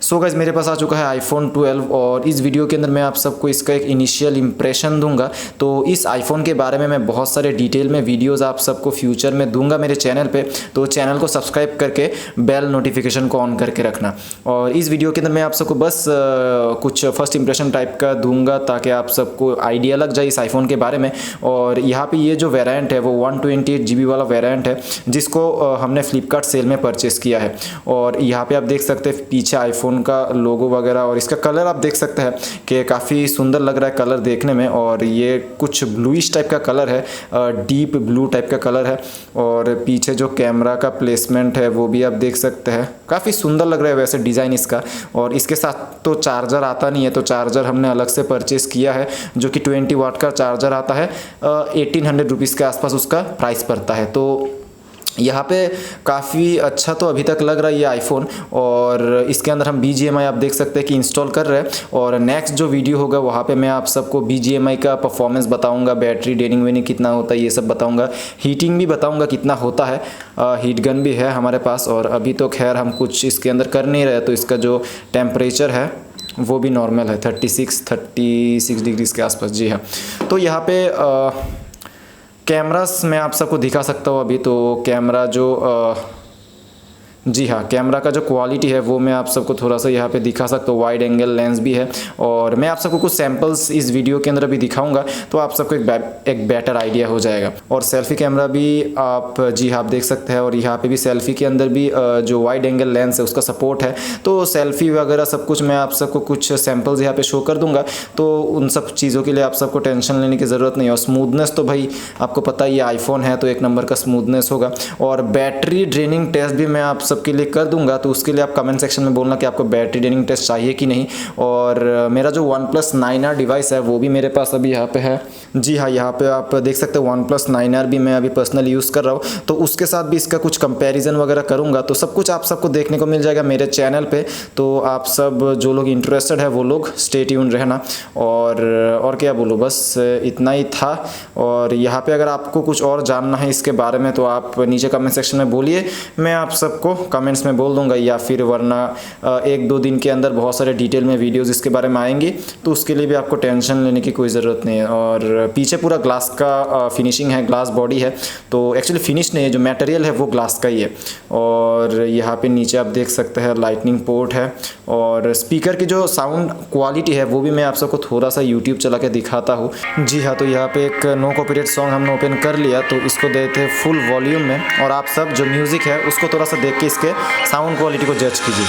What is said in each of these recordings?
So guys मेरे पास आ चुका है आईफोन 12 और इस वीडियो के अंदर मैं आप सबको इसका एक इनिशियल इंप्रेशन दूंगा। तो इस आईफोन के बारे में मैं बहुत सारे डिटेल में वीडियोस आप सबको फ्यूचर में दूंगा मेरे चैनल पे, तो चैनल को सब्सक्राइब करके बेल नोटिफिकेशन को ऑन करके रखना। और इस वीडियो के अंदर मैं आप सबको बस कुछ फर्स्ट इंप्रेशन टाइप का दूंगा ताकि आप सबको आइडिया लग जाए इस आईफोन के बारे में। और यहाँ पे ये जो वेरिएंट है वो 128 GB वाला वेरिएंट है जिसको हमने फ्लिपकार्ट सेल में परचेस किया है। और यहाँ पे आप देख सकते हैं पीछे आईफोन का लोगो वगैरह, और इसका कलर आप देख सकते हैं कि काफ़ी सुंदर लग रहा है कलर देखने में। और ये कुछ ब्लूइश टाइप का कलर है, डीप ब्लू टाइप का कलर है। और पीछे जो कैमरा का प्लेसमेंट है वो भी आप देख सकते हैं, काफ़ी सुंदर लग रहा है वैसे डिज़ाइन इसका। और इसके साथ तो चार्जर आता नहीं है, तो चार्जर हमने अलग से परचेस किया है जो कि 20 वाट का चार्जर आता है। 1800 रुपीज़ के आसपास उसका प्राइस पड़ता है। तो यहाँ पे काफ़ी अच्छा तो अभी तक लग रहा है ये आईफोन। और इसके अंदर हम BGMI आप देख सकते हैं कि इंस्टॉल कर रहे हैं। और नेक्स्ट जो वीडियो होगा वहाँ पे मैं आप सबको BGMI का परफॉर्मेंस बताऊंगा, बैटरी ड्रेनिंग वेनिंग कितना होता है ये सब बताऊंगा, हीटिंग भी बताऊंगा कितना होता है। हीट गन भी है हमारे पास। और अभी तो खैर हम कुछ इसके अंदर कर नहीं रहे, तो इसका जो टेम्परेचर है वो भी नॉर्मल है, 36 डिग्रीज़ के आसपास। जी हाँ, तो यहाँ पे कैमरास मैं आप सबको दिखा सकता हूँ अभी। तो कैमरा जो जी हाँ, कैमरा का जो क्वालिटी है वो मैं आप सबको थोड़ा सा यहाँ पे दिखा सकता हूँ। वाइड एंगल लेंस भी है और मैं आप सबको कुछ सैम्पल्स इस वीडियो के अंदर भी दिखाऊंगा, तो आप सबको एक बेटर आइडिया हो जाएगा। और सेल्फी कैमरा भी आप जी हाँ आप देख सकते हैं। और यहाँ पे भी सेल्फी के अंदर भी जो वाइड एंगल लेंस है उसका सपोर्ट है, तो सेल्फी वगैरह सब कुछ मैं आप सबको कुछ सैम्पल्स यहाँ पे शो कर दूंगा। तो उन सब चीज़ों के लिए आप सबको टेंशन लेने की ज़रूरत नहीं है। और स्मूथनेस तो भाई आपको पता ही है, आईफोन है तो एक नंबर का स्मूथनेस होगा। और बैटरी ड्रेनिंग टेस्ट भी मैं आप के लिए कर दूंगा, तो उसके लिए आप कमेंट सेक्शन में बोलना कि आपको बैटरी ड्रेनिंग टेस्ट चाहिए कि नहीं। और मेरा जो OnePlus 9R डिवाइस है वो भी मेरे पास अभी यहाँ पे है। जी हाँ, यहाँ पे आप देख सकते हैं OnePlus 9R भी मैं अभी पर्सनली यूज़ कर रहा हूँ, तो उसके साथ भी इसका कुछ कंपैरिजन वगैरह करूँगा। तो सब कुछ आप सबको देखने को मिल जाएगा मेरे चैनल पे। तो आप सब जो लोग इंटरेस्टेड है वो लोग स्टे ट्यून रहना। और क्या बोलूँ, बस इतना ही था। और यहाँ पे अगर आपको कुछ और जानना है इसके बारे में तो आप नीचे कमेंट सेक्शन में बोलिए, मैं आप सबको कमेंट्स में बोल दूंगा। या फिर वरना 1-2 दिन के अंदर बहुत सारे डिटेल में वीडियोस इसके बारे में आएंगी, तो उसके लिए भी आपको टेंशन लेने की कोई ज़रूरत नहीं है। और पीछे पूरा ग्लास का फिनिशिंग है, ग्लास बॉडी है, तो एक्चुअली फिनिश नहीं है, जो मटेरियल है वो ग्लास का ही है। और यहाँ पे नीचे आप देख सकते हैं लाइटनिंग पोर्ट है। और स्पीकर की जो साउंड क्वालिटी है वो भी मैं आप सबको थोड़ा सा यूट्यूब चला के दिखाता हूँ। जी हाँ, तो यहाँ पे एक नो कॉपीराइट सॉन्ग हमने ओपन कर लिया, तो इसको देते हैं फुल वॉल्यूम में। और आप सब जो म्यूज़िक है उसको थोड़ा सा देख के इसके साउंड क्वालिटी को जज कीजिए।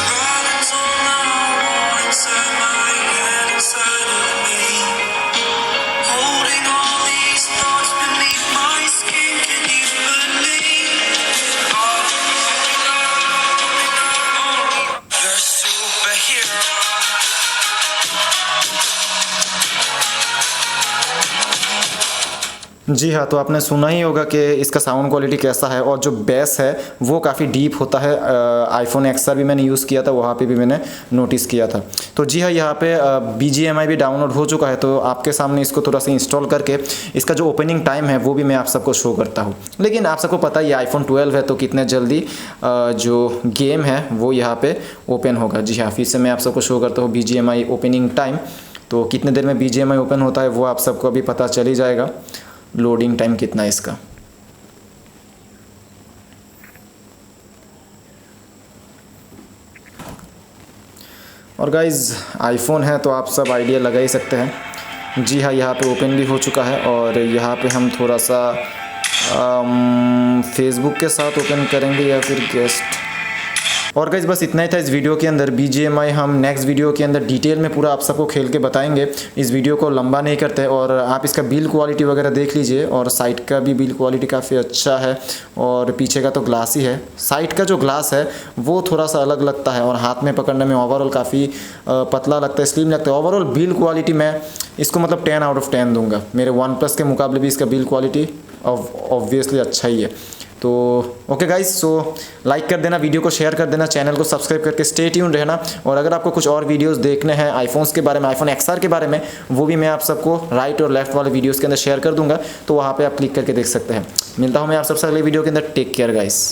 जी हाँ, तो आपने सुना ही होगा कि इसका साउंड क्वालिटी कैसा है। और जो बेस है वो काफ़ी डीप होता है। iPhone XR भी मैंने यूज़ किया था, वहाँ पे भी मैंने नोटिस किया था। तो जी हाँ, यहाँ पे BGMI भी डाउनलोड हो चुका है, तो आपके सामने इसको थोड़ा सा इंस्टॉल करके इसका जो ओपनिंग टाइम है वो भी मैं आप सबको शो करता हूँ। लेकिन आप सबको पता ही iPhone 12 है, तो कितने जल्दी जो गेम है वो यहाँ पर ओपन होगा। जी हाँ, फिर से मैं आप सबको शो करता हूँ BGMI ओपनिंग टाइम। तो कितने देर में BGMI ओपन होता है वो आप सबको अभी पता चल ही जाएगा। लोडिंग टाइम कितना है इसका। और गाइज़ आईफोन है तो आप सब आइडिया लगा ही सकते हैं। जी हाँ, यहाँ पे ओपन भी हो चुका है। और यहाँ पे हम थोड़ा सा फेसबुक के साथ ओपन करेंगे या फिर गेस्ट। और गाइस बस इतना ही था इस वीडियो के अंदर। BGMI हम नेक्स्ट वीडियो के अंदर डिटेल में पूरा आप सबको खेल के बताएंगे। इस वीडियो को लंबा नहीं करते। और आप इसका बिल्ड क्वालिटी वगैरह देख लीजिए। और साइड का भी बिल्ड क्वालिटी काफ़ी अच्छा है। और पीछे का तो ग्लास ही है, साइड का जो ग्लास है वो थोड़ा सा अलग लगता है। और हाथ में पकड़ने में ओवरऑल काफ़ी पतला लगता है, स्लिम लगता है। ओवरऑल बिल्ड क्वालिटी मैं इसको मतलब 10 आउट ऑफ 10 दूंगा। मेरे OnePlus के मुकाबले भी इसका बिल्ड क्वालिटी ऑब्वियसली अच्छा ही है। तो ओके गाइस, सो लाइक कर देना, वीडियो को शेयर कर देना, चैनल को सब्सक्राइब करके स्टे ट्यून रहना। और अगर आपको कुछ और वीडियोस देखने हैं आईफोन्स के बारे में, iPhone XR के बारे में, वो भी मैं आप सबको राइट और लेफ्ट वाले वीडियोस के अंदर शेयर कर दूंगा, तो वहाँ पे आप क्लिक करके देख सकते हैं। मिलता हूँ मैं आप सबसे अगले वीडियो के अंदर। Take care guys.